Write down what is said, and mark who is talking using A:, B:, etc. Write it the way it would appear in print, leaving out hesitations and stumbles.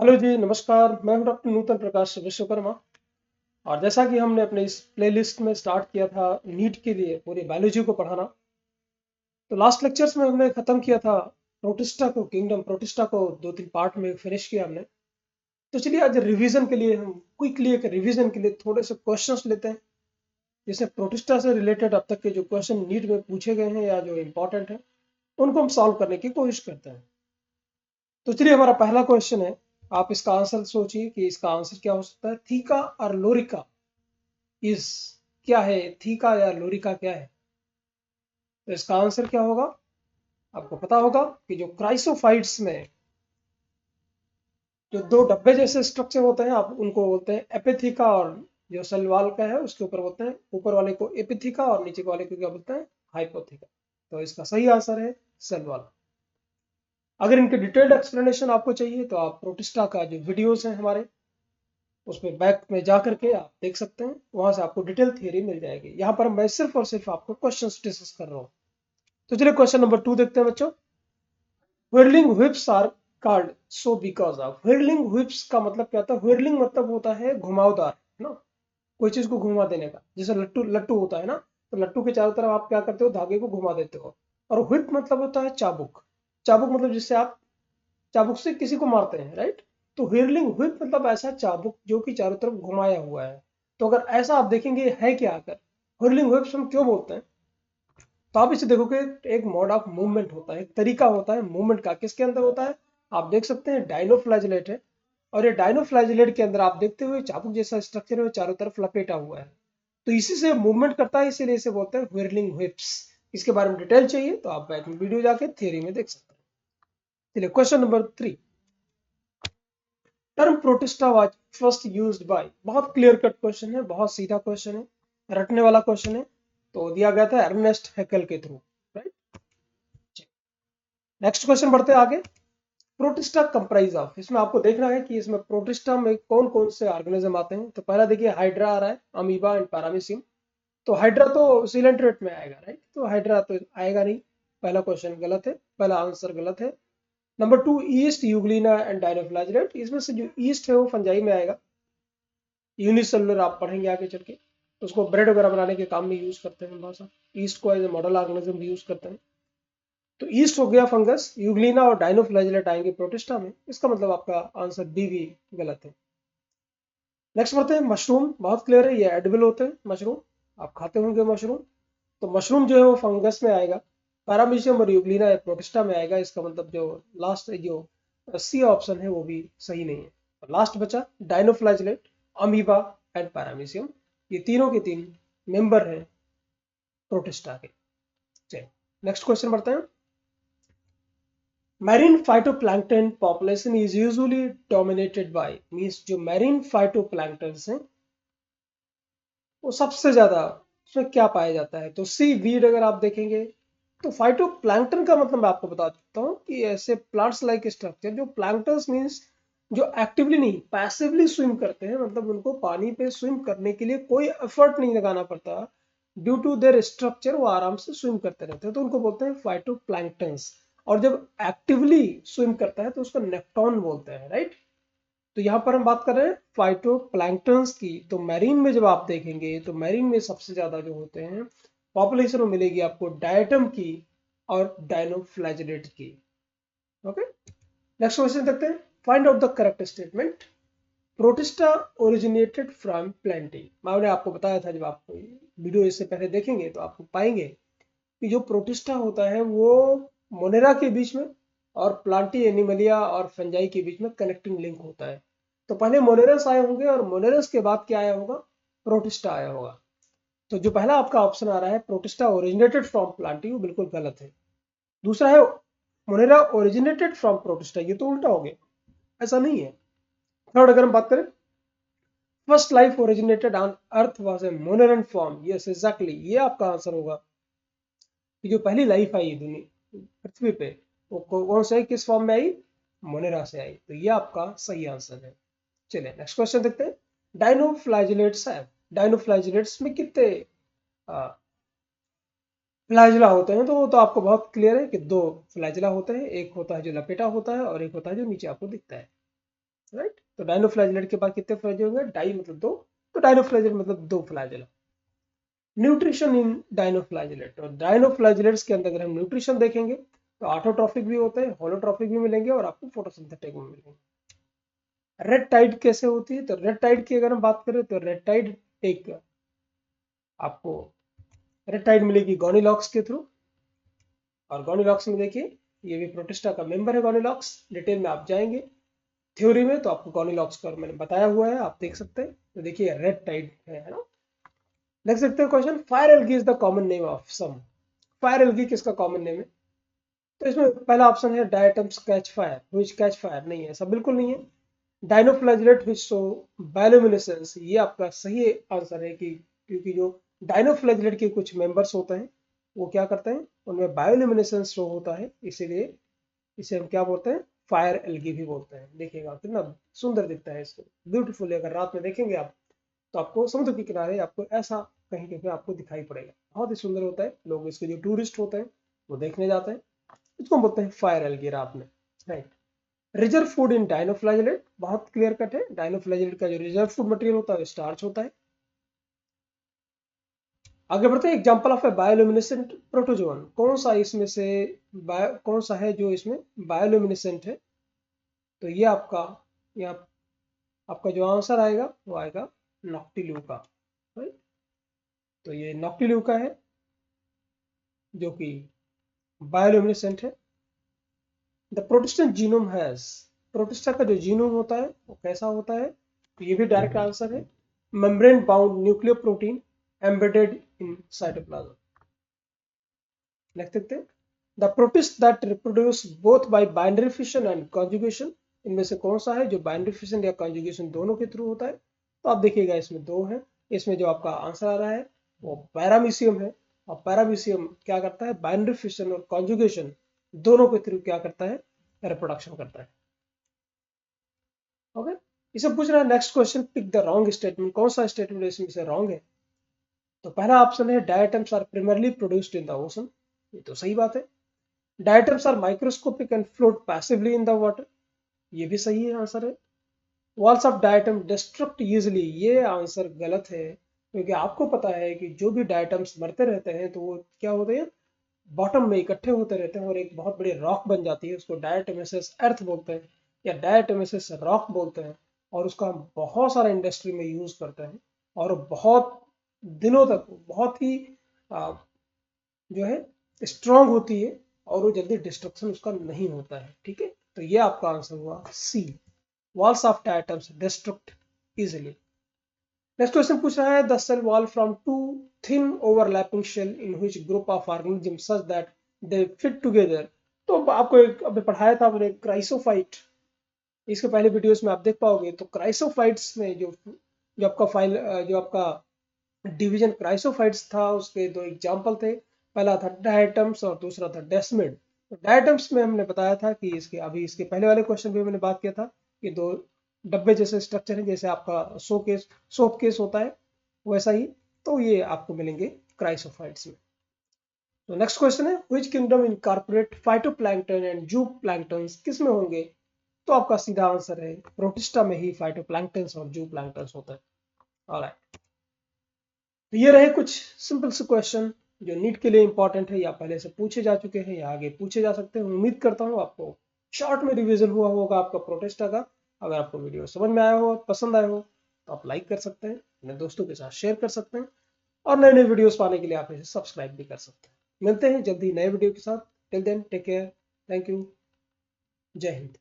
A: Hello जी, नमस्कार। मैं हूं डॉक्टर नूतन प्रकाश विश्वकर्मा। और जैसा कि हमने अपने इस प्लेलिस्ट में स्टार्ट किया था नीट के लिए पूरी बायोलॉजी को पढ़ाना, तो लास्ट लेक्चर्स में हमने खत्म किया था प्रोटिस्टा को, किंगडम प्रोटिस्टा को दो तीन पार्ट में फिनिश किया हमने। तो चलिए आज रिवीजन के लिए हम क्विकली एक रिवीजन के लिए थोड़े से क्वेश्चंस लेते हैं, जैसे प्रोटिस्टा से रिलेटेड अब तक के जो क्वेश्चन नीट में पूछे गए हैं या जो इम्पोर्टेंट है उनको हम सॉल्व करने की कोशिश करते हैं। तो चलिए हमारा पहला क्वेश्चन है। आप इसका आंसर सोचिए कि इसका आंसर क्या हो सकता है। थीका और लोरिका इज क्या है? थीका या लोरिका क्या है? तो इसका आंसर क्या होगा? आपको पता होगा कि जो क्राइसोफाइट्स में जो दो डब्बे जैसे स्ट्रक्चर होते हैं, आप उनको बोलते हैं एपिथीका, और जो सेल वॉल का है उसके ऊपर बोलते हैं, ऊपर वाले को एपिथीका और नीचे वाले को क्या बोलते हैं? हाइपोथीका। तो इसका सही आंसर है सेल वॉल। अगर इनके डिटेल्ड एक्सप्लेनेशन आपको चाहिए तो आप प्रोटिस्टा का जो वीडियोस हैं हमारे, उसमें बैक में जा करके आप देख सकते हैं, वहां से आपको डिटेल थियरी मिल जाएगी। यहाँ पर मैं सिर्फ और सिर्फ आपको क्वेश्चन डिस्कस कर रहा हूँ। तो चलिए क्वेश्चन नंबर 2 देखते हैं बच्चों। Whirling whips are called so because of. Whirling whips का मतलब क्या होता है? व्हिर्लिंग मतलब होता है घुमावदार, है ना, कोई चीज को घुमा देने का। जैसे लट्टू लट्टू होता है ना, तो लट्टू के चारों तरफ आप क्या करते हो? धागे को घुमा देते हो। और व्हिप मतलब होता है चाबुक। चाबुक मतलब जिससे आप चाबुक से किसी को मारते हैं, राइट। तो व्हिर्लिंग व्हिप मतलब ऐसा चाबुक जो कि चारों तरफ घुमाया हुआ है। तो अगर ऐसा आप देखेंगे है क्या, आकर व्हिर्लिंग व्हिप्स हम क्यों बोलते हैं, तो आप इसे देखोगे एक मोड ऑफ मूवमेंट होता है, एक तरीका होता है मूवमेंट का। किसके अंदर होता है? आप देख सकते हैं डायनोफ्लैजिलेट है, और ये डायनोफ्लैजिलेट के अंदर आप देखते हुए चाबुक जैसा स्ट्रक्चर है, चारों तरफ लपेटा हुआ है। तो इसी से मूवमेंट करता है, इसीलिए इसे बोलते हैं व्हिर्लिंग व्हिप्स। इसके बारे में डिटेल चाहिए तो आप बैक में वीडियो जाके थियरी में देख सकते हैं। चलिए question number 3। Term protista was first used by. बहुत क्लियर कट क्वेश्चन है, बहुत सीधा क्वेश्चन है, रटने वाला क्वेश्चन है। तो दिया गया था अर्नेस्ट हैकेल के थ्रू, राइट। नेक्स्ट क्वेश्चन बढ़ते हैं आगे। प्रोटिस्टा कंप्राइज ऑफ, इसमें आपको देखना है कि इसमें प्रोटिस्टा में कौन कौन से ऑर्गेनिज्म आते हैं। तो पहला देखिए हाइड्रा आ रहा है, अमीबा एंड पैरामीशियम। तो हाइड्रा तो सिलेंट्रेट में आएगा, राइट, तो हाइड्रा तो आएगा नहीं। पहला क्वेश्चन गलत है, पहला आंसर गलत है। Number 2 east, Euglena and dinoflagellate. इसमें से जो ईस्ट है वो फंजाई में आएगा। यूनिसेलुलर आप पढ़ेंगे आगे चल के, तो उसको ब्रेड वगैरह बनाने के काम में यूज करते हैं भाषा। ईस्ट को एज ए मॉडल ऑर्गेनिज्म भी यूज करते हैं। तो ईस्ट हो गया फंगस, यूग्लिना और डायनोफ्लैजिलेट आएंगे प्रोटिस्टा में। इसका मतलब आपका आंसर बी भी गलत है। नेक्स्ट बढ़ते हैं मशरूम। बहुत क्लियर है, ये एडिबल होते हैं मशरूम, आप खाते होंगे मशरूम। तो मशरूम जो है वो फंगस में आएगा। पैरामीशियम और यूग्लिना प्रोटिस्टा में आएगा। इसका मतलब जो लास्ट जो सी ऑप्शन है वो भी सही नहीं है। लास्ट बचा डायनोफ्लैजिलेट, अमीबा एंड पैरामीशियम। ये तीनों के तीन मेंबर हैं प्रोटिस्टा के। चलिए नेक्स्ट क्वेश्चन बढ़ते हैं। Marine phytoplankton population is usually dominated by, means जो मैरीन फाइटोप्लैंक्टन हैं वो सबसे ज्यादा उसमें क्या पाया जाता है? तो सी वीड अगर आप देखेंगे, तो फाइटोप्लैंक्टन का मतलब मैं आपको बता देता हूँ कि ऐसे प्लांट्स लाइक स्ट्रक्चर जो प्लैंक्टन्स मींस जो एक्टिवली नहीं पैसिवली स्विम करते हैं, मतलब उनको पानी पे स्विम करने के लिए कोई एफर्ट नहीं लगाना पड़ता। ड्यू टू देयर स्ट्रक्चर वो आराम से स्विम करते रहते हैं, तो उनको बोलते हैं फाइटोप्लैंक्टन्स। और जब एक्टिवली स्विम करता है तो उसको नेप्टॉन बोलते हैं, राइट। तो यहाँ पर हम बात कर रहे हैं फाइटोप्लैंक्टन्स की। तो मैरीन में जब आप देखेंगे तो मैरीन में सबसे ज्यादा जो होते हैं पॉपुलेशन मिलेगी आपको डायटम की और डायनोफ्लैजिलेट की। ओके, नेक्स्ट क्वेश्चन देखते हैं। Find out the correct statement. Protista originated from planting. मैंने आपको बताया था, जब आप वीडियो इससे पहले देखेंगे तो आपको पाएंगे कि जो प्रोटिस्टा होता है वो मोनेरा के बीच में और प्लांटी एनिमलिया और फंजाई के बीच में कनेक्टिंग लिंक होता है। तो पहले मोनेरस आए होंगे और मोनेरस के बाद क्या आया होगा? प्रोटिस्टा आया होगा। तो जो पहला आपका ऑप्शन आ रहा है प्रोटिस्टा ओरिजिनेटेड फ्रॉम प्लांटी, वो बिल्कुल गलत है। दूसरा है मोनेरा ओरिजिनेटेड फ्रॉम प्रोटिस्टा, ये तो उल्टा हो गया, ऐसा नहीं है। थर्ड अगर हम बात करें, first life originated on earth was a moneran form. Yes exactly, ये आपका आंसर होगा कि जो पहली लाइफ आई दुनिया पृथ्वी पे वो कौन से किस फॉर्म में आई? मोनेरा से आई। तो ये आपका सही आंसर है। चलिए नेक्स्ट क्वेश्चन देखते हैं। डायनोफ्लैजिलेट्स है, डायनोफ्लैजिलेट्स में कितने फ्लैजिला होते हैं? तो वो तो आपको बहुत क्लियर है कि दो फ्लैजिला होते हैं, एक होता है जो लपेटा होता है और एक होता है जो नीचे आपको दिखता है। राइट। तो डाइनोफ्लैजेलेट के बाद कितने फ्लैजेल होंगे, डाई मतलब दो, तो डाइनोफ्लैजेलेट मतलब दो फ्लैजेल। न्यूट्रिशन इन डाइनोफ्लैजेलेट, और डाइनोफ्लैजेलेट्स के अंदर अगर हम न्यूट्रिशन देखेंगे तो ऑटोट्रॉफिक भी होते हैं, होलोट्रॉफिक भी मिलेंगे और आपको फोटोसिंथेटिक भी मिलेंगे। रेड टाइड कैसे होती है, तो रेड टाइड की अगर हम बात करें तो रेड टाइड एक आपको रेड टाइड मिलेगी गोनिलॉक्स के थ्रू, और गोनिलॉक्स में देखिए ये भी प्रोटिस्टा का मेंबर है गोनिलॉक्स। डिटेल में आप जाएंगे थ्योरी में तो आपको गोनिलॉक्स का मैंने बताया हुआ है, आप देख सकते हैं। तो देखिए रेड टाइड है ना। देख सकते हैं question, fire algae is the common name of some. Fire algae किसका कॉमन नेम है, तो इसमें पहला ऑप्शन है diatoms catch fire, which catch fire, नहीं है, ऐसा बिल्कुल नहीं है। डाइनोफ्लैजेलेट व्हिच शो बायोल्यूमिनेसेंस, ये आपका सही आंसर है कि क्योंकि जो डाइनोफ्लैजेलेट के कुछ मेंबर्स होते हैं वो क्या करते हैं, उनमें बायोल्यूमिनेसेंस शो होता है, इसीलिए इसे हम क्या बोलते हैं, फायर एल्गी भी बोलते हैं। देखिएगा कितना सुंदर दिखता है इसको, ब्यूटीफुल। अगर रात में देखेंगे आप तो आपको समुद्र के किनारे आपको ऐसा कहीं कहीं आपको दिखाई पड़ेगा, बहुत ही सुंदर होता है। लोग इसके जो टूरिस्ट होते हैं वो देखने जाते हैं, इसको बोलते हैं फायर एल्गी रात में, राइट। रिजर्व फूड इन डाइनोफ्लैजेलेट, बहुत क्लियर कट है, डाइनोफ्लैजेलेट का जो रिजर्व फूड मटेरियल होता है स्टार्च होता है। आगे बढ़ते हैं, example of A bioluminescent protozoan, कौन सा इसमें से कौन सा है जो इसमें बायोल्यूमिनेसेंट है, तो ये आपका या आपका जो आंसर आएगा वो आएगा नॉक्टिल्यूका, राइट। तो ये नॉक्टिल्यूका है जो कि बायोल्यूमिनेसेंट है। द प्रोटिस्टन जीनोम हैज, प्रोटिस्टा का जो जीनोम होता है वो कैसा होता है, तो ये भी डायरेक्ट आंसर है, membrane bound nuclear protein embedded in cytoplasm. लिख सकते हैं, the protist that reproduce both bye binary fission and conjugation, इनमें से कौन सा है जो बाइनरी फिशन या कॉन्जुगेशन दोनों के थ्रू होता है, तो आप देखिएगा इसमें दो है। इसमें जो आपका आंसर आ रहा है वो पैरामीशियम है, और पैरामीशियम क्या करता है, बाइनरी फिशन और कॉन्जुगेशन दोनों के थ्रू क्या करता है, रिप्रोडक्शन करता है। ओके, इसे पूछ रहा है next question, pick the wrong statement, कौन सा स्टेटमेंट इसमें से रॉन्ग है, तो पहला ऑप्शन है diatoms are primarily produced in the ocean, ये तो सही बात है। Diatoms are microscopic and float passively in the water, ये भी सही है आंसर है। Walls of diatom destruct usually, ये आंसर गलत है, क्योंकि आपको पता है कि जो भी डायटम्स मरते रहते हैं तो वो क्या होते हैं, बॉटम में इकट्ठे होते रहते हैं और एक बहुत बड़ी रॉक बन जाती है, उसको डायटोमेसिस अर्थ बोलते हैं या डायटोमेसिस रॉक बोलते हैं, और उसका हम बहुत सारा इंडस्ट्री में यूज करते हैं, और बहुत दिनों तक बहुत ही जो है स्ट्रांग होती है, और वो जल्दी डिस्ट्रक्शन उसका नहीं होता है, ठीक है। तो ये आपका आंसर हुआ C, walls of diatoms distract easily. Next question पूछ रहा है, the cell wall from two thin overlapping shell in which group of organism such that they fit together, तो आपको एक अभी पढ़ाया था आपने क्राइसोफाइट, इसके पहले वीडियोस में आप देख पाओगे। तो क्राइसोफाइट्स में जो जो आपका फाइल जो आपका डिवीजन क्राइसोफाइट्स था उसके दो एग्जाम्पल थे, पहला था डायटम्स और दूसरा था डेस्मिड। तो डायटम्स में हमने बताया था कि इसके अभी इसके पहले वाले क्वेश्चन में मैंने बात किया था कि दो डब्बे जैसे स्ट्रक्चर है, जैसे आपका सोप केस होता है वैसा ही, तो ये आपको मिलेंगे क्राइसोफाइट्स में। तो नेक्स्ट क्वेश्चन है, which kingdom incorporate phytoplankton and जू प्लैंक्टन, किस में होंगे, तो आपका सीधा आंसर है प्रोटिस्टा में ही फाइटोप्लैंक्टन और जू प्लैंक्टन होता है। ऑलराइट, तो ये रहे कुछ सिंपल से क्वेश्चन जो नीट के लिए इंपॉर्टेंट है, या पहले से पूछे जा चुके हैं या आगे पूछे जा सकते हैं। उम्मीद करता हूँ आपको शॉर्ट में रिवीजन हुआ होगा आपका प्रोटेस्टा का। अगर आपको वीडियो समझ में आया हो, पसंद आया हो, तो आप लाइक कर सकते हैं, अपने दोस्तों के साथ शेयर कर सकते हैं, और नए नए वीडियोस पाने के लिए आप इसे सब्सक्राइब भी कर सकते हैं। मिलते हैं जल्दी नए वीडियो के साथ, till then take care, thank you, जय हिंद।